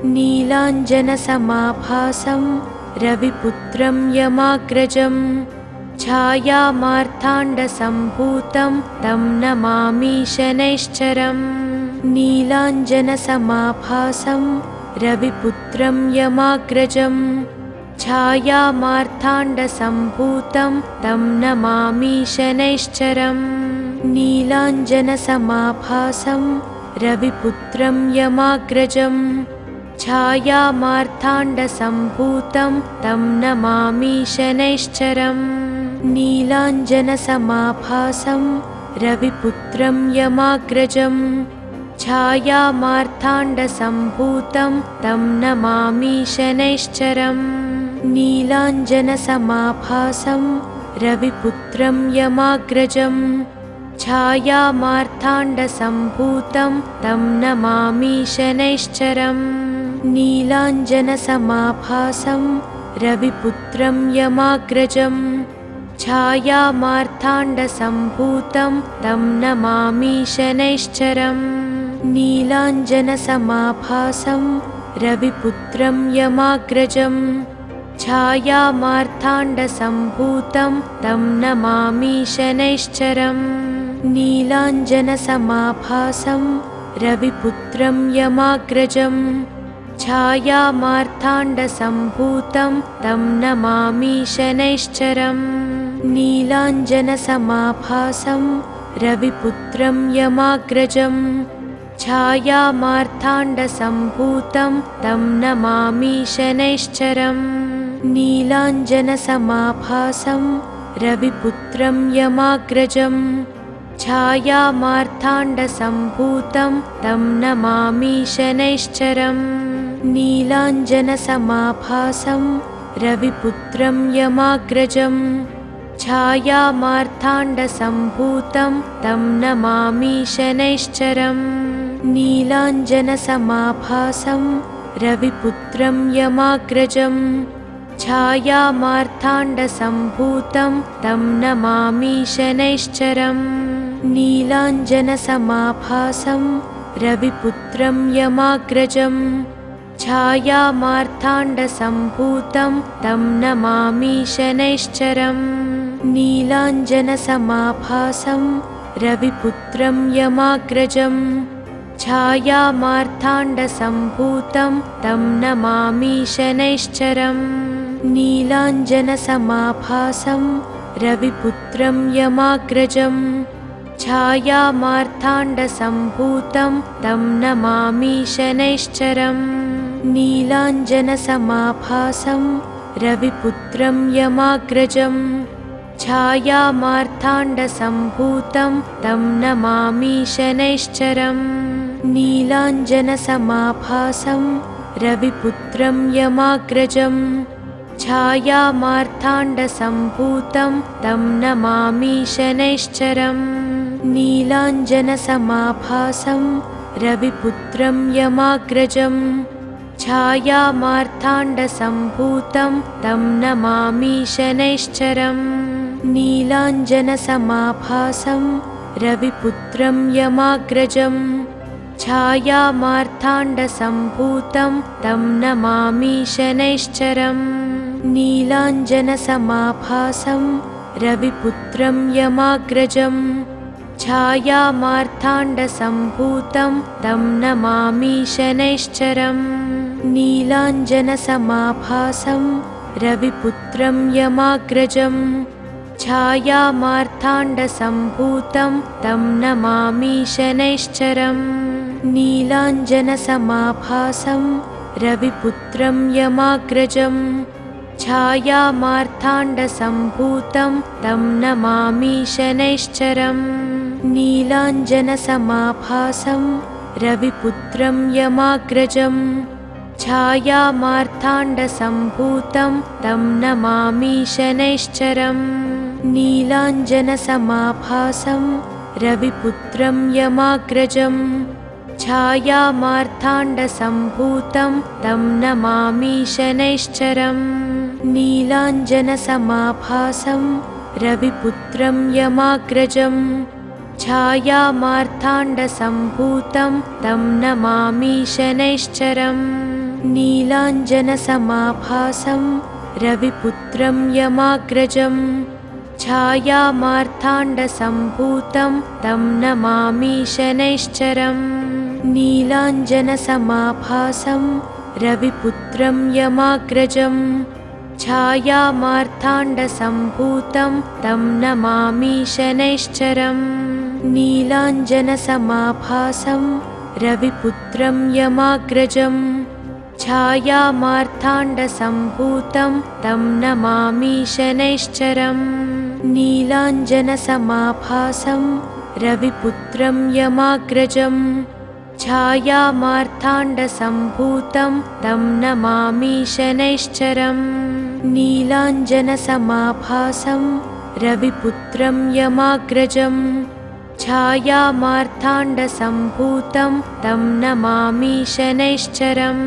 नीलाञ्जनसमाभासं रविपुत्रं यमाग्रजं छायामार्ताण्डसम्भूतं तं नमामि शनैश्चरम्। नीलाञ्जनसमाभासं रविपुत्रं यमाग्रजं छायामार्ताण्डसम्भूतं तं नमामि शनैश्चरम्। नीलाञ्जनसमाभासं रविपुत्रं यमाग्रजं छायामार्ताण्डसम्भूतं तं नमामि शनैश्चरम्। नीलाञ्जनसमाभासं रविपुत्रं यमाग्रजं छायामार्ताण्डसम्भूतं तं नमामि शनैश्चरम्। नीलाञ्जनसमाभासं रविपुत्रं यमाग्रजं छायामार्ताण्डसम्भूतं तं नमामि शनैश्चरम्। नीलाञ्जनसमाभासं रविपुत्रं यमाग्रजं छायामार्ताण्डसम्भूतं तं नमामि शनैश्चरम्। नीलाञ्जनसमाभासं रविपुत्रं यमाग्रजं छायामार्ताण्डसम्भूतं तं नमामि शनैश्चरम्। नीलाञ्जनसमाभासं रविपुत्रं यमाग्रजं छायामार्ताण्डसम्भूतं तं नमामि शनैश्चरम्। नीलाञ्जनसमाभासं रविपुत्रं यमाग्रजं छायामार्ताण्डसम्भूतं तं नमामि शनैश्चरम्। नीलाञ्जनसमाभासं रविपुत्रं यमाग्रजं छायामार्ताण्डसम्भूतं तं नमामि शनैश्चरम्। नीलाञ्जनसमाभासं रविपुत्रं यमाग्रजं छायामार्ताण्डसम्भूतं तं नमामि शनैश्चरम्। नीलाञ्जनसमाभासं रविपुत्रं यमाग्रजं छायामार्ताण्डसम्भूतं तं नमामि शनैश्चरम्। नीलाञ्जनसमाभासं रविपुत्रं यमाग्रजं छायामार्ताण्डसम्भूतं तं नमामि शनैश्चरम्। नीलाञ्जनसमाभासं रविपुत्रं यमाग्रजं छायामार्ताण्डसम्भूतं तं नमामि शनैश्चरम्। नीलाञ्जनसमाभासं रविपुत्रं यमाग्रजं छायामार्ताण्डसम्भूतं तं नमामि शनैश्चरम्। नीलाञ्जनसमाभासं रविपुत्रं यमाग्रजं छायामार्ताण्डसम्भूतं तं नमामि शनैश्चरम्। नीलाञ्जनसमाभासं रविपुत्रं यमाग्रजं छायामार्ताण्डसम्भूतं तं नमामि शनैश्चरम्। नीलाञ्जनसमाभासं रविपुत्रं यमाग्रजं छायामार्ताण्डसम्भूतं तं नमामि शनैश्चरम्। नीलाञ्जनसमाभासं रविपुत्रं यमाग्रजं छायामार्ताण्डसम्भूतं तं नमामि शनैश्चरम्। नीलाञ्जनसमाभासं रविपुत्रं यमाग्रजं छायामार्ताण्डसम्भूतं तं नमामि शनैश्चरम्। नीलाञ्जनसमाभासं रविपुत्रं यमाग्रजं छायामार्ताण्डसम्भूतं तं नमामि शनैश्चरम्। नीलाञ्जनसमाभासं रविपुत्रं यमाग्रजं छायामार्ताण्डसम्भूतं तं नमामि शनैश्चरम्। नीलाञ्जनसमाभासं रविपुत्रं यमाग्रजं छायामार्ताण्डसम्भूतं तं नमामि शनैश्चरम्। नीलाञ्जनसमाभासं रविपुत्रं यमाग्रजं छायामार्ताण्डसम्भूतं तं नमामि शनैश्चरम्। नीलाञ्जनसमाभासं रविपुत्रं यमाग्रजं छायामार्ताण्डसम्भूतं तं नमामि शनैश्चरम्। नीलाञ्जनसमाभासं रविपुत्रं यमाग्रजं छायामार्ताण्डसम्भूतं तं नमामि शनैश्चरम् नीलाञ्जनसमाभासं रविपुत्रं यमाग्रजं छायामार्ताण्डसम्भूतं तं नमामि शनैश्चरम् नीलाञ्जनसमाभासं रविपुत्रं यमाग्रजं छायामार्ताण्डसम्भूतं तं नमामि शनैश्चरम् नीलाञ्जनसमाभासं रविपुत्रं यमाग्रजं छायामार्ताण्डसम्भूतं तं नमामि शनैश्चरम् नीलाञ्जनसमाभासं रविपुत्रं यमाग्रजं छायामार्ताण्डसम्भूतं तं नमामि शनैश्चरम्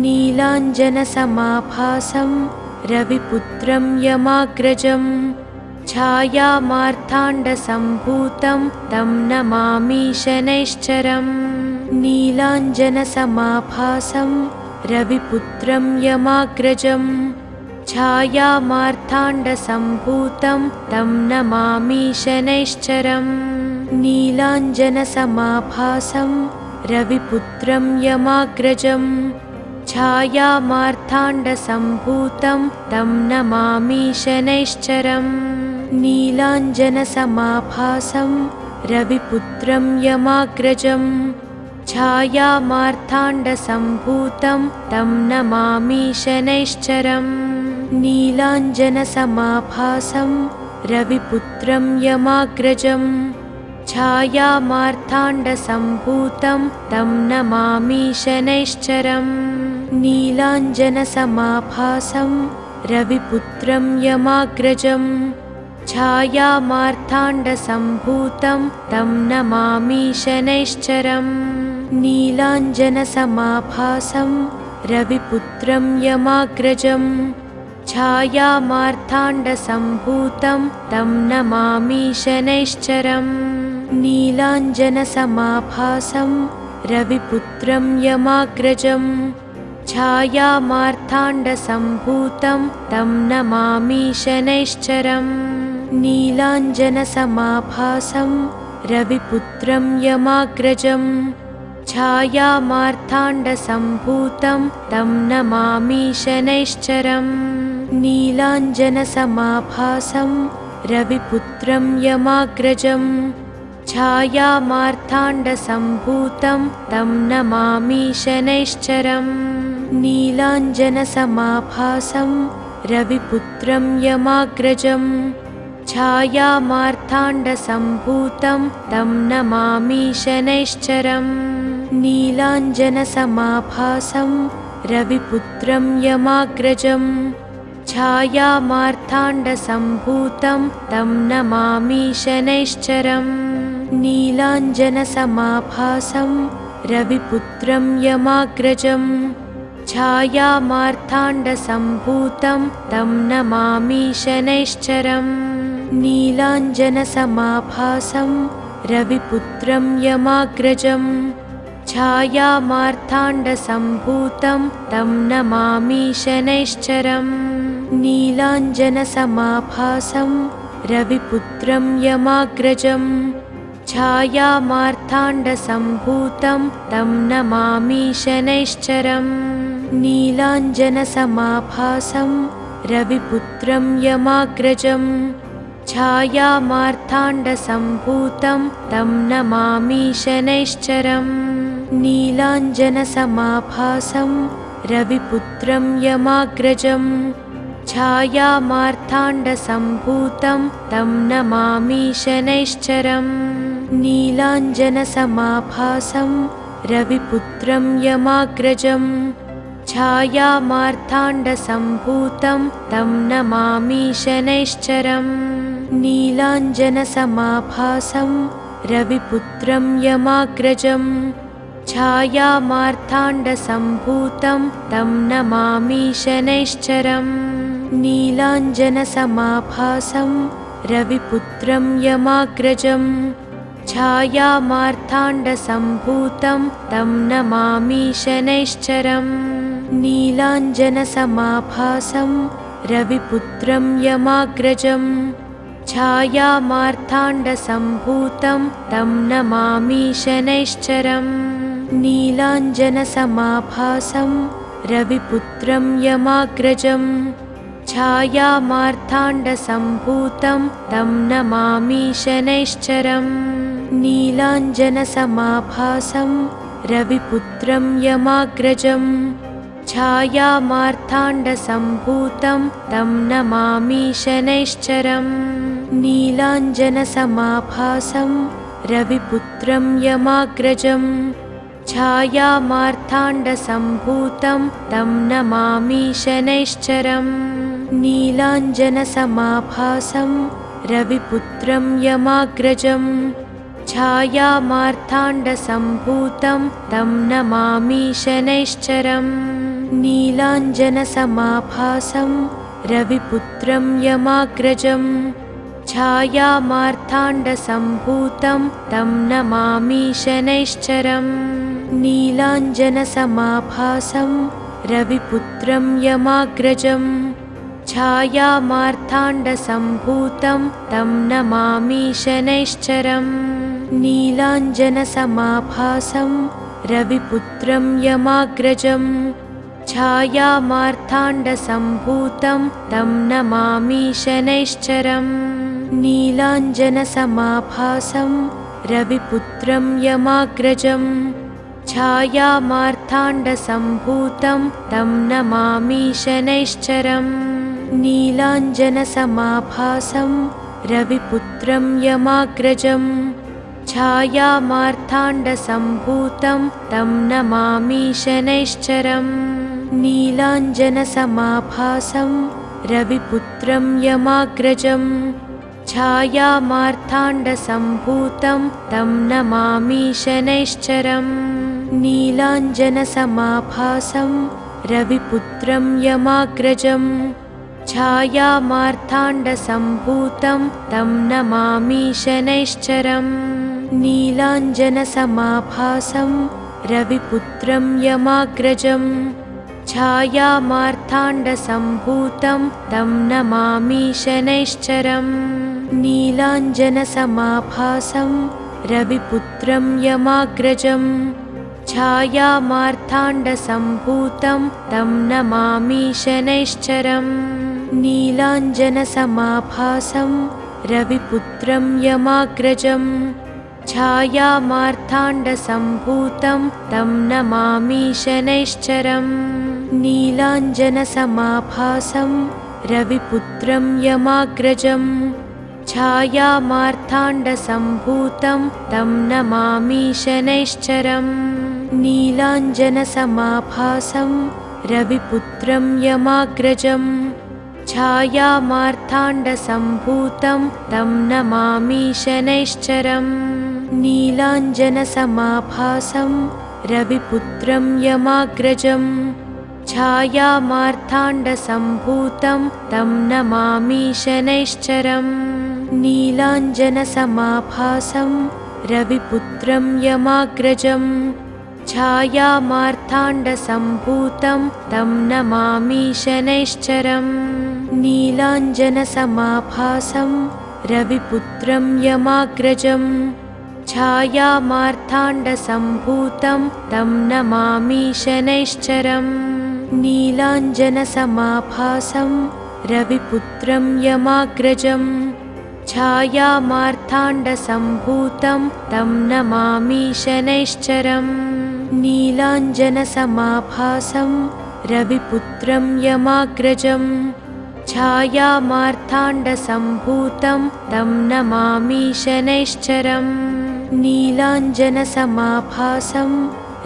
नीलाञ्जनसमाभासं रविपुत्रं यमाग्रजं छायामार्ताण्डसम्भूतं तं नमामि शनैश्चरम् नीलाञ्जनसमाभासं रविपुत्रं यमाग्रजं छायामार्ताण्डसम्भूतं तं नमामि शनैश्चरम् नीलाञ्जनसमाभासं रविपुत्रं यमाग्रजं छायामार्ताण्डसम्भूतं तं नमामि शनैश्चरम् नीलाञ्जनसमाभासं रविपुत्रं यमाग्रजं छायामार्ताण्डसम्भूतं तं नमामि शनैश्चरम् नीलाञ्जनसमाभासं रविपुत्रं यमाग्रजं छायामार्ताण्डसम्भूतं तं नमामि शनैश्चरम् नीलाञ्जनसमाभासं रविपुत्रं यमाग्रजं छायामार्ताण्डसम्भूतं तं नमामि शनैश्चरम् नीलाञ्जनसमाभासं रविपुत्रं यमाग्रजं छायामार्ताण्डसम्भूतं तं नमामि शनैश्चरम् नीलाञ्जनसमाभासं रविपुत्रं यमाग्रजं छायामार्ताण्डसम्भूतं तं नमामि शनैश्चरम् नीलाञ्जनसमाभासं रविपुत्रं यमाग्रजं छायामार्ताण्डसम्भूतं तं नमामि शनैश्चरम् नीलाञ्जनसमाभासं रविपुत्रं यमाग्रजं छायामार्ताण्डसम्भूतं तं नमामि शनैश्चरम् नीलाञ्जनसमाभासं रविपुत्रं यमाग्रजं छायामार्ताण्डसम्भूतं तं नमामि शनैश्चरम् नीलाञ्जनसमाभासं रविपुत्रं यमाग्रजं छायामार्ताण्डसम्भूतं तं नमामि शनैश्चरम् नीलाञ्जनसमाभासं रविपुत्रं यमाग्रजं छायामार्ताण्डसम्भूतं तं नमामि शनैश्चरम् नीलाञ्जनसमाभासं रविपुत्रं यमाग्रजं छायामार्ताण्डसम्भूतं तं नमामि शनैश्चरम् नीलाञ्जनसमाभासं रविपुत्रं यमाग्रजं छायामार्ताण्डसम्भूतं तं नमामि शनैश्चरम् नीलाञ्जनसमाभासं रविपुत्रं यमाग्रजं छायामार्ताण्डसम्भूतं तं नमामि शनैश्चरम् नीलाञ्जनसमाभासं रविपुत्रं यमाग्रजं छायामार्ताण्डसम्भूतं तं नमामि शनैश्चरम् नीलाञ्जनसमाभासं रविपुत्रं यमाग्रजं छायामार्ताण्डसम्भूतं तं नमामि शनैश्चरम् नीलाञ्जनसमाभासं रविपुत्रं यमाग्रजं छायामार्ताण्डसम्भूतं तं नमामि शनैश्चरम् नीलाञ्जनसमाभासं रविपुत्रं यमाग्रजं छायामार्ताण्डसम्भूतं तं नमामि शनैश्चरम् नीलाञ्जनसमाभासं रविपुत्रं यमाग्रजं छायामार्ताण्डसम्भूतं तं नमामि शनैश्चरम् नीलाञ्जनसमाभासं रविपुत्रं यमाग्रजं छायामार्ताण्डसम्भूतं तं नमामि शनैश्चरम् नीलाञ्जनसमाभासं रविपुत्रं यमाग्रजं छायामार्ताण्डसम्भूतं तं नमामि शनैश्चरम् नीलाञ्जनसमाभासं रविपुत्रं यमाग्रजं छायामार्ताण्डसम्भूतं तं नमामि शनैश्चरम् नीलाञ्जनसमाभासं रविपुत्रं यमाग्रजं छायामार्ताण्डसम्भूतं तं नमामि शनैश्चरम् नीलाञ्जनसमाभासं रविपुत्रं यमाग्रजं छायामार्ताण्डसम्भूतं तं नमामि शनैश्चरम् नीलाञ्जनसमाभासं रविपुत्रं यमाग्रजं छायामार्ताण्डसम्भूतं तं नमामि शनैश्चरम् नीलाञ्जनसमाभासं रविपुत्रं यमाग्रजं छायामार्ताण्डसम्भूतं तं नमामि शनैश्चरम् नीलाञ्जनसमाभासं रविपुत्रं यमाग्रजं छायामार्ताण्डसम्भूतं तं नमामि शनैश्चरम् नीलाञ्जनसमाभासं रविपुत्रं यमाग्रजं छायामार्ताण्डसम्भूतं तं नमामि शनैश्चरम् नीलाञ्जनसमाभासं रविपुत्रं यमाग्रजं छायामार्ताण्डसम्भूतं तं नमामि शनैश्चरम् नीलाञ्जनसमाभासं रविपुत्रं यमाग्रजं छायामार्ताण्डसम्भूतं तं नमामि शनैश्चरम् नीलाञ्जनसमाभासं रविपुत्रं यमाग्रजं छायामार्ताण्डसम्भूतं तं नमामि शनैश्चरम् नीलाञ्जनसमाभासं रविपुत्रं यमाग्रजं छायामार्ताण्डसम्भूतं तं नमामि शनैश्चरम् नीलाञ्जनसमाभासं रविपुत्रं यमाग्रजं छायामार्ताण्डसम्भूतं तं नमामि शनैश्चरम् नीलाञ्जनसमाभासं रविपुत्रं यमाग्रजं छायामार्ताण्डसम्भूतं तं नमामि शनैश्चरम् नीलाञ्जनसमाभासं रविपुत्रं यमाग्रजं छायामार्ताण्डसम्भूतं तं नमामि शनैश्चरम् नीलाञ्जनसमाभासं रविपुत्रं यमाग्रजं छायामार्ताण्डसम्भूतं तं नमामि शनैश्चरम् नीलाञ्जनसमाभासं रविपुत्रं यमाग्रजं छायामार्ताण्डसम्भूतं तं नमामि शनैश्चरम् नीलाञ्जनसमाभासं रविपुत्रं यमाग्रजं छायामार्ताण्डसम्भूतं तं नमामि शनैश्चरम् नीलाञ्जनसमाभासं रविपुत्रं यमाग्रजं छायामार्ताण्डसम्भूतं तं नमामि शनैश्चरम् नीलाञ्जनसमाभासं रविपुत्रं यमाग्रजं छायामार्ताण्डसम्भूतं तं नमामि शनैश्चरम् नीलाञ्जनसमाभासं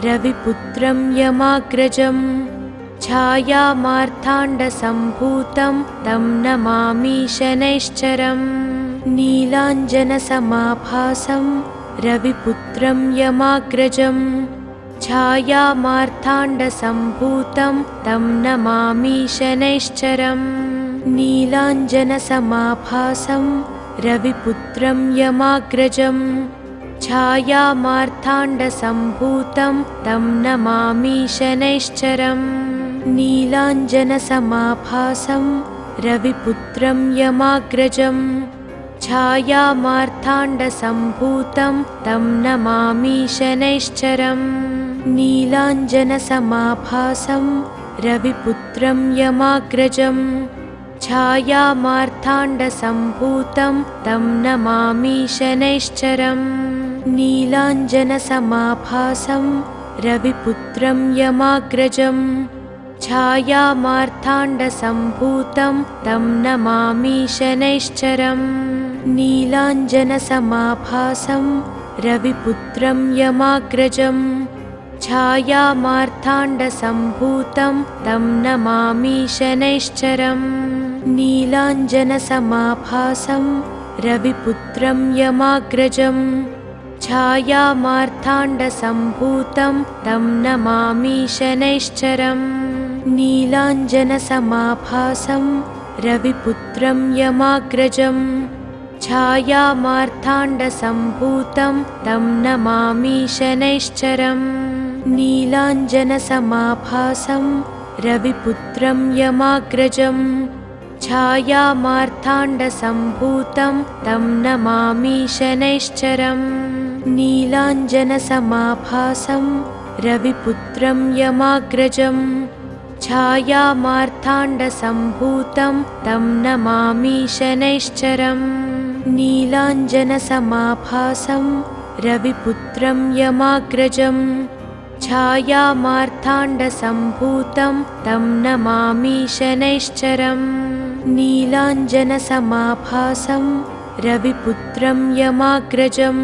रविपुत्रं यमाग्रजं छायामार्ताण्डसम्भूतं तं नमामि शनैश्चरम् नीलाञ्जनसमाभासं रविपुत्रं यमाग्रजं छायामार्ताण्डसम्भूतं तं नमामि शनैश्चरम् नीलाञ्जनसमाभासं रविपुत्रं यमाग्रजं छायामार्ताण्डसम्भूतं तं नमामि शनैश्चरम् नीलाञ्जनसमाभासं रविपुत्रं यमाग्रजं छायामार्ताण्डसम्भूतं तं नमामि शनैश्चरम् नीलाञ्जनसमाभासं रविपुत्रं यमाग्रजं छायामार्ताण्डसम्भूतं तं नमामि शनैश्चरम् नीलाञ्जनसमाभासं रविपुत्रं यमाग्रजं छायामार्ताण्डसम्भूतं तं नमामि शनैश्चरम् नीलाञ्जनसमाभासं रविपुत्रं यमाग्रजं छायामार्ताण्डसम्भूतं तं नमामि शनैश्चरम् नीलाञ्जनसमाभासं रविपुत्रं यमाग्रजं छायामार्ताण्डसम्भूतं तं नमामि शनैश्चरम् नीलाञ्जनसमाभासं रविपुत्रं यमाग्रजं छायामार्ताण्डसम्भूतं तं नमामि शनैश्चरम् नीलाञ्जनसमाभासं रविपुत्रं यमाग्रजं छायामार्ताण्डसम्भूतं तं नमामि शनैश्चरम् नीलाञ्जनसमाभासं रविपुत्रं यमाग्रजं छायामार्ताण्डसम्भूतं तं नमामि शनैश्चरम् नीलाञ्जनसमाभासं रविपुत्रं यमाग्रजं छायामार्ताण्डसम्भूतं तं नमामि शनैश्चरम् नीलाञ्जनसमाभासं रविपुत्रं यमाग्रजं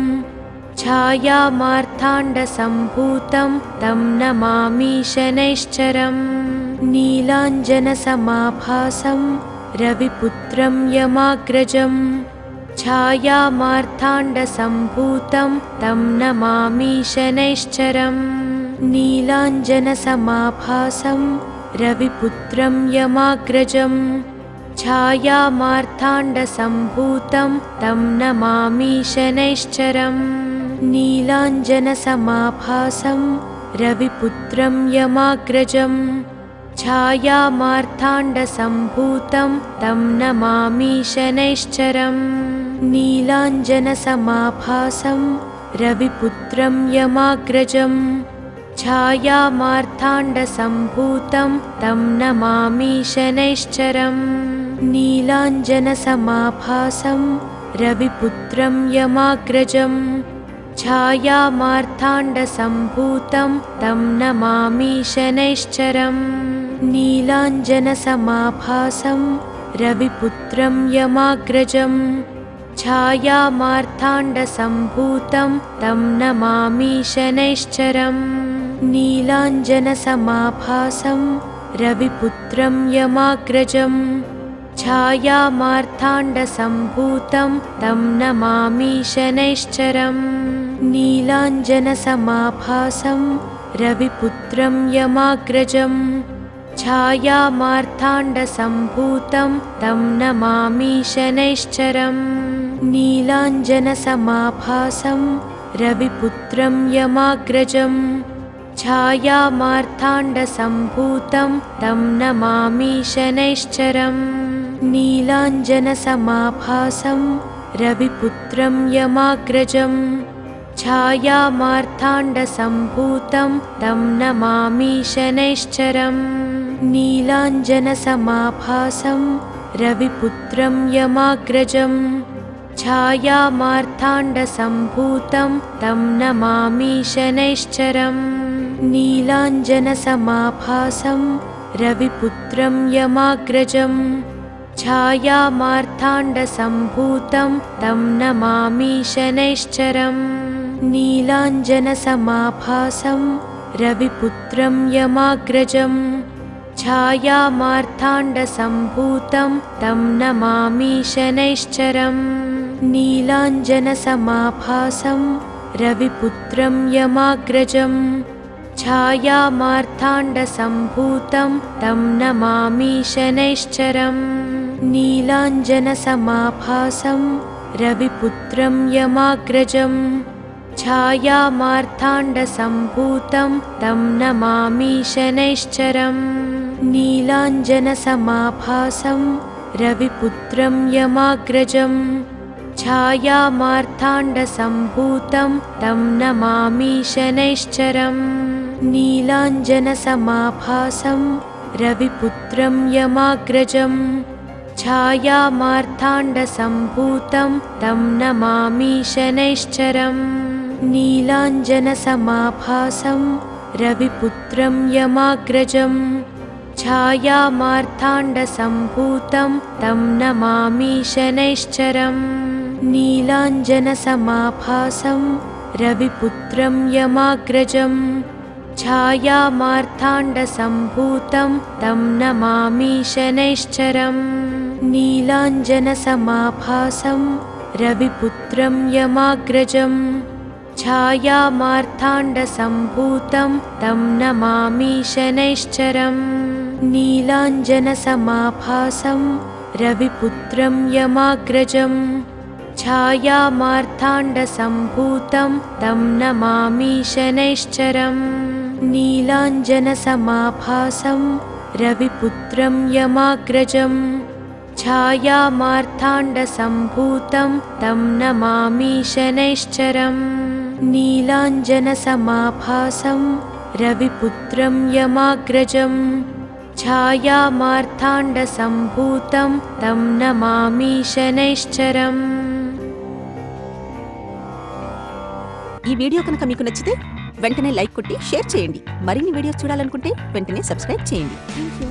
छायामार्ताण्डसम्भूतं तं नमामि शनैश्चरम् नीलाञ्जनसमाभासं रविपुत्रं यमाग्रजं छायामार्ताण्डसम्भूतं तं नमामि शनैश्चरम् नीलाञ्जनसमाभासं रविपुत्रं यमाग्रजं छायामार्ताण्डसम्भूतं तं नमामि शनैश्चरम् नीलाञ्जनसमाभासं रविपुत्रं यमाग्रजं छायामार्ताण्डसम्भूतं तं नमामि शनैश्चरम् नीलाञ्जनसमाभासं रविपुत्रं यमाग्रजं छायामार्ताण्डसम्भूतं तं नमामि शनैश्चरम् नीलाञ्जनसमाभासं रविपुत्रं यमाग्रजं छायामार्ताण्डसम्भूतं तं नमामि शनैश्चरम् नीलाञ्जनसमाभासं रविपुत्रं यमाग्रजं छायामार्ताण्डसम्भूतं तं नमामि शनैश्चरम् नीलाञ्जनसमाभासं रविपुत्रं यमाग्रजं छायामार्ताण्डसम्भूतं तं नमामि शनैश्चरम् नीलाञ्जनसमाभासं रविपुत्रं यमाग्रजं छायामार्ताण्डसम्भूतं तं नमामि शनैश्चरम् नीलाञ्जनसमाभासं रविपुत्रं यमाग्रजं छायामार्ताण्डसम्भूतं तं नमामि शनैश्चरम् नीलाञ्जनसमाभासं रविपुत्रं यमाग्रजं छायामार्ताण्डसम्भूतं तं नमामि शनैश्चरम् नीलाञ्जनसमाभासं रविपुत्रं यमाग्रजं छायामार्ताण्डसम्भूतं तं नमामि शनैश्चरम् नीलाञ्जनसमाभासं रविपुत्रं यमाग्रजं छायामार्ताण्डसम्भूतं तं नमामि शनैश्चरम् नीलाञ्जनसमाभासं रविपुत्रं यमाग्रजं छायामार्ताण्डसम्भूतं तं नमामि शनैश्चरम् नीलाञ्जनसमाभासं रविपुत्रं यमाग्रजं छायामार्ताण्डसम्भूतं तं नमामि शनैश्चरम् नीलाञ्जनसमाभासं रविपुत्रं यमाग्रजं छायामार्ताण्डसम्भूतं तं नमामि शनैश्चरम् नीलाञ्जनसमाभासं रविपुत्रं यमाग्रजं छायामार्ताण्डसम्भूतं तं नमामि शनैश्चरम् नीलाञ्जनसमाभासं रविपुत्रं यमाग्रजं छायामार्ताण्डसम्भूतं तं नमामि शनैश्चरम् नीलाञ्जनसमाभासं रविपुत्रं यमाग्रजं छायामार्ताण्डसम्भूतं तं नमामि शनैश्चरम् नीलाञ्जनसमाभासं रविपुत्रं यमाग्रजं छायामार्ताण्डसम्भूतं तं नमामि शनैश्चरम् नीलाञ्जनसमाभासं रविपुत्रं यमाग्रजं छायामार्ताण्डसम्भूतं तं नमामि शनैश्चरम् नीलाञ्जनसमाभासं रविपुत्रं यमाग्रजं छायामार्ताण्डसम्भूतं तं नमामि शनैश्चरम् नीलाञ्जनसमाभासं रविपुत्रं यमाग्रजं छायामार्ताण्डसम्भूतं तं नमामि शनैश्चरम् नीलाञ्जनसमाभासं रविपुत्रं यमाग्रजं छायामार्ताण्डसम्भूतं तं नमामि शनैश्चरम्। ఈ వీడియో కనుక మీకు నచ్చితే వెంటనే లైక్ కొట్టి షేర్ చేయండి. మరిన్ని వీడియోస్ చూడాలనుకుంటే వెంటనే సబ్స్క్రైబ్ చేయండి. థాంక్యూ.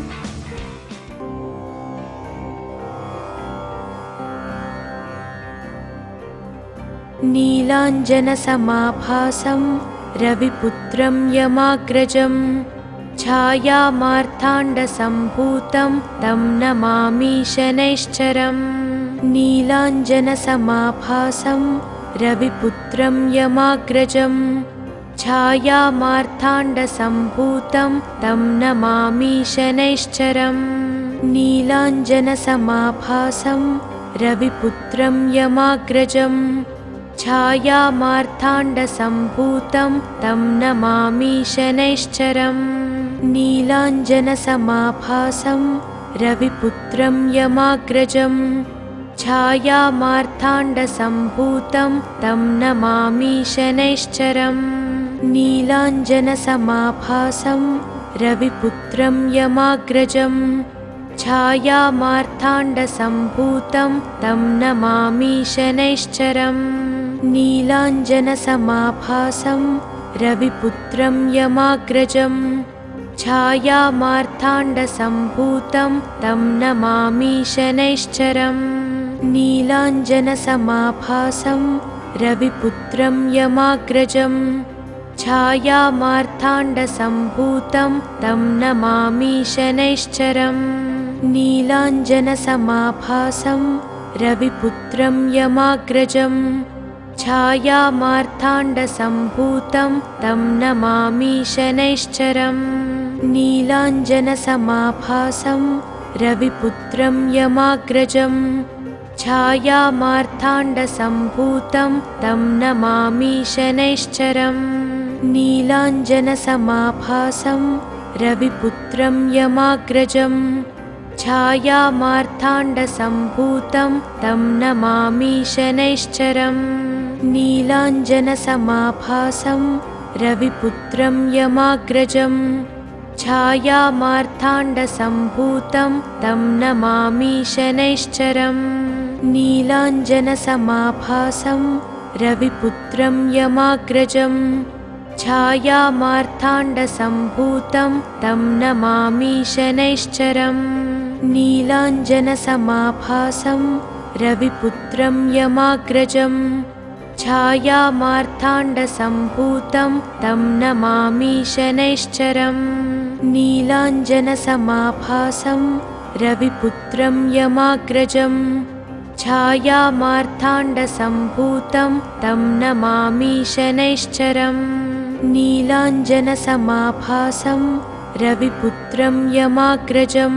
नीलाञ्जनसमाभासं रविपुत्रं यमाग्रजं छायामार्ताण्डसम्भूतं तं नमामि शनैश्चरम् नीलाञ्जनसमाभासं रविपुत्रं यमाग्रजं छायामार्ताण्डसम्भूतं तं नमामि शनैश्चरम् नीलाञ्जनसमाभासं रविपुत्रं यमाग्रजं छायामार्ताण्डसम्भूतं तं नमामि शनैश्चरम् नीलाञ्जनसमाभासं रविपुत्रं यमाग्रजं छायामार्ताण्डसम्भूतं तं नमामि शनैश्चरम् नीलाञ्जनसमाभासं रविपुत्रं यमाग्रजं छायामार्ताण्डसम्भूतं तं नमामि शनैश्चरम् नीलाञ्जनसमाभासं रविपुत्रं यमाग्रजं छायामार्ताण्डसम्भूतं तं नमामि शनैश्चरम् नीलाञ्जनसमाभासं रविपुत्रं यमाग्रजं छायामार्ताण्डसम्भूतं तं नमामि शनैश्चरम् नीलाञ्जनसमाभासं रविपुत्रं यमाग्रजं छायामार्ताण्डसम्भूतं तं नमामि शनैश्चरम् नीलाञ्जनसमाभासं रविपुत्रं यमाग्रजं छायामार्ताण्डसम्भूतं तं नमामि शनैश्चरम् नीलाञ्जनसमाभासं रविपुत्रं यमाग्रजं छायामार्ताण्डसम्भूतं तं नमामि शनैश्चरम् नीलाञ्जनसमाभासं रविपुत्रं यमाग्रजं छायामार्ताण्डसम्भूतं तं नमामि शनैश्चरम् नीलाञ्जनसमाभासं रविपुत्रं यमाग्रजं छायामार्ताण्डसम्भूतं तं नमामि शनैश्चरम् नीलाञ्जनसमाभासं रविपुत्रं यमाग्रजं छायामार्ताण्डसम्भूतं तं नमामि शनैश्चरम् नीलाञ्जनसमाभासं रविपुत्रं यमाग्रजं छायामार्ताण्डसम्भूतं तं नमामि शनैश्चरम् नीलाञ्जनसमाभासं रविपुत्रं यमाग्रजं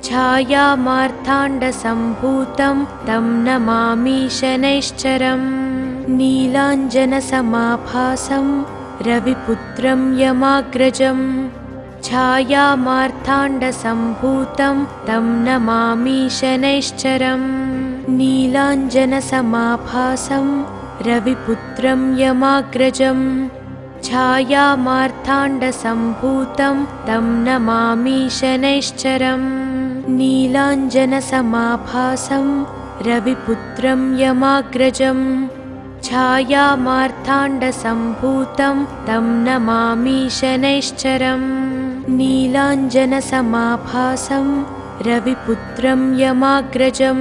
छायामार्ताण्डसम्भूतं तं नमामि शनैश्चरम् नीलाञ्जनसमाभासं रविपुत्रं यमाग्रजं छायामार्ताण्डसम्भूतं छायामार्ताण्डसम्भूतं तं नमामि शनैश्चरम् नीलाञ्जनसमाभासं रविपुत्रं यमाग्रजं छायामार्ताण्डसम्भूतं तं नमामि शनैश्चरम् नीलाञ्जनसमाभासं रविपुत्रं यमाग्रजं छायामार्ताण्डसम्भूतं तं नमामि शनैश्चरम् नीलाञ्जनसमाभासं रविपुत्रं यमाग्रजं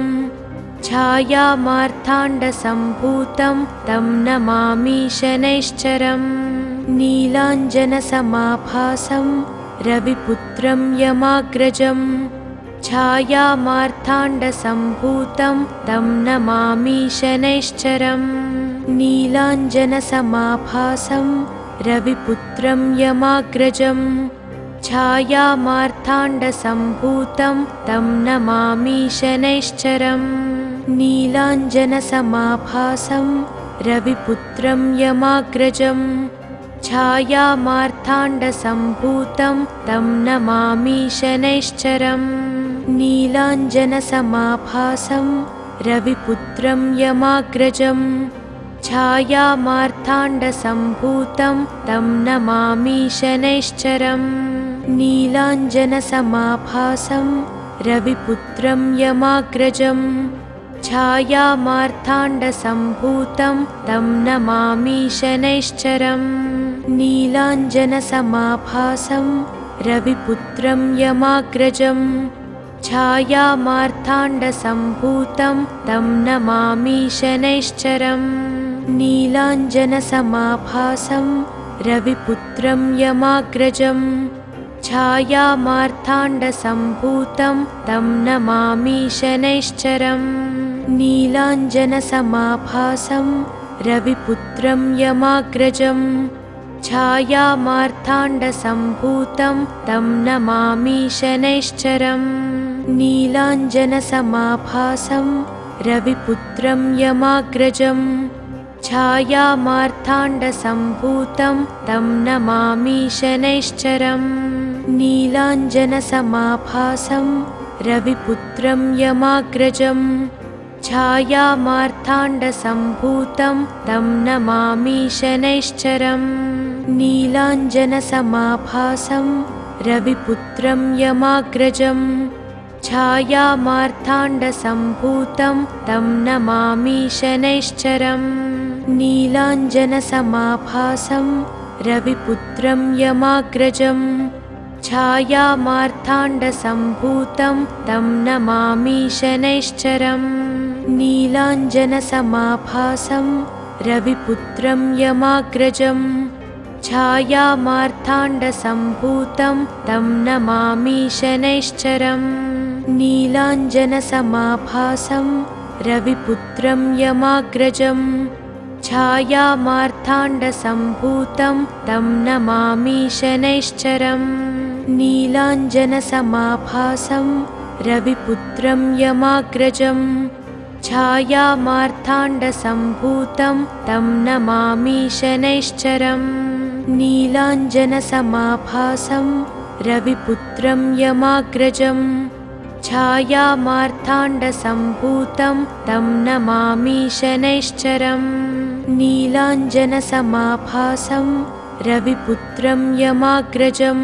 छायामार्ताण्डसम्भूतं तं नमामि शनैश्चरम् नीलाञ्जनसमाभासं रविपुत्रं यमाग्रजं छायामार्ताण्डसम्भूतं तं नमामि शनैश्चरम् नीलाञ्जनसमाभासं रविपुत्रं यमाग्रजं छायामार्ताण्डसम्भूतं तं नमामि शनैश्चरम् नीलाञ्जनसमाभासं रविपुत्रं यमाग्रजं छायामार्ताण्डसम्भूतं तं नमामि शनैश्चरम् नीलाञ्जनसमाभासं रविपुत्रं यमाग्रजं छायामार्ताण्डसम्भूतं तं नमामि शनैश्चरम् नीलाञ्जनसमाभासं रविपुत्रं यमाग्रजं छायामार्ताण्डसम्भूतं तं नमामि शनैश्चरम् नीलाञ्जनसमाभासं रविपुत्रं यमाग्रजं छायामार्ताण्डसम्भूतं तं नमामि शनैश्चरम् नीलाञ्जनसमाभासं रविपुत्रं यमाग्रजं छायामार्ताण्डसम्भूतं तं नमामि शनैश्चरम् नीलाञ्जनसमाभासं रविपुत्रं यमाग्रजं छायामार्ताण्डसम्भूतं तं नमामि शनैश्चरम् नीलाञ्जनसमाभासं रविपुत्रं यमाग्रजं छायामार्ताण्डसम्भूतं तं नमामि शनैश्चरम् नीलाञ्जनसमाभासं रविपुत्रं यमाग्रजं छायामार्ताण्डसम्भूतं तं नमामि शनैश्चरम् नीलाञ्जनसमाभासं रविपुत्रं यमाग्रजं छायामार्ताण्डसम्भूतं तं नमामि शनैश्चरम् नीलाञ्जनसमाभासं रविपुत्रं यमाग्रजं छायामार्ताण्डसम्भूतं तं नमामि शनैश्चरम् नीलाञ्जनसमाभासं रविपुत्रं यमाग्रजं छायामार्ताण्डसम्भूतं तं नमामि शनैश्चरम् नीलाञ्जनसमाभासं रविपुत्रं यमाग्रजं छायामार्ताण्डसम्भूतं तं नमामि शनैश्चरम् नीलाञ्जनसमाभासं रविपुत्रं यमाग्रजं छायामार्ताण्डसम्भूतं तं नमामि शनैश्चरम् नीलाञ्जनसमाभासं रविपुत्रं यमाग्रजं छायामार्ताण्डसम्भूतं तं नमामि शनैश्चरम् नीलाञ्जनसमाभासं रविपुत्रं यमाग्रजं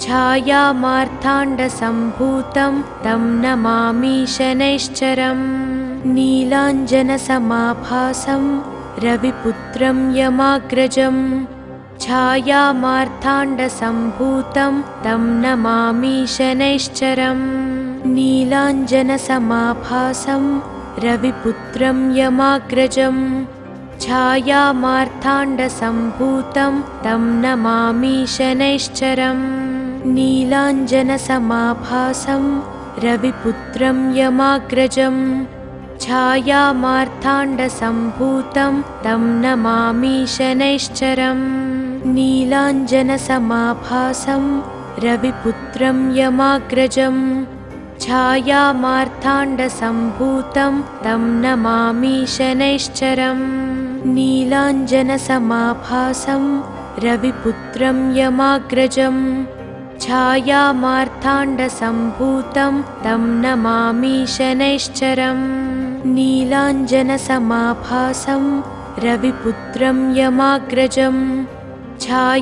छायामार्ताण्डसम्भूतं तं नमामि शनैश्चरम् नीलाञ्जनसमाभासं रविपुत्रं यमाग्रजं छायामार्ताण्डसम्भूतं तं नमामि शनैश्चरम् नीलाञ्जनसमाभासं रविपुत्रं यमाग्रजं छायामार्ताण्डसम्भूतं तं नमामि शनैश्चरम् नीलाञ्जनसमाभासं रविपुत्रं यमाग्रजं छायामार्ताण्डसम्भूतं तं नमामि शनैश्चरम् नीलाञ्जनसमाभासं रविपुत्रं यमाग्रजं छायामार्ताण्डसम्भूतं तं नमामि शनैश्चरम् नीलाञ्जनसमाभासं रविपुत्रं यमाग्रजं छायामार्ताण्डसम्भूतं तं नमामि शनैश्चरम् नीलाञ्जनसमाभासं रविपुत्रं यमाग्रजम्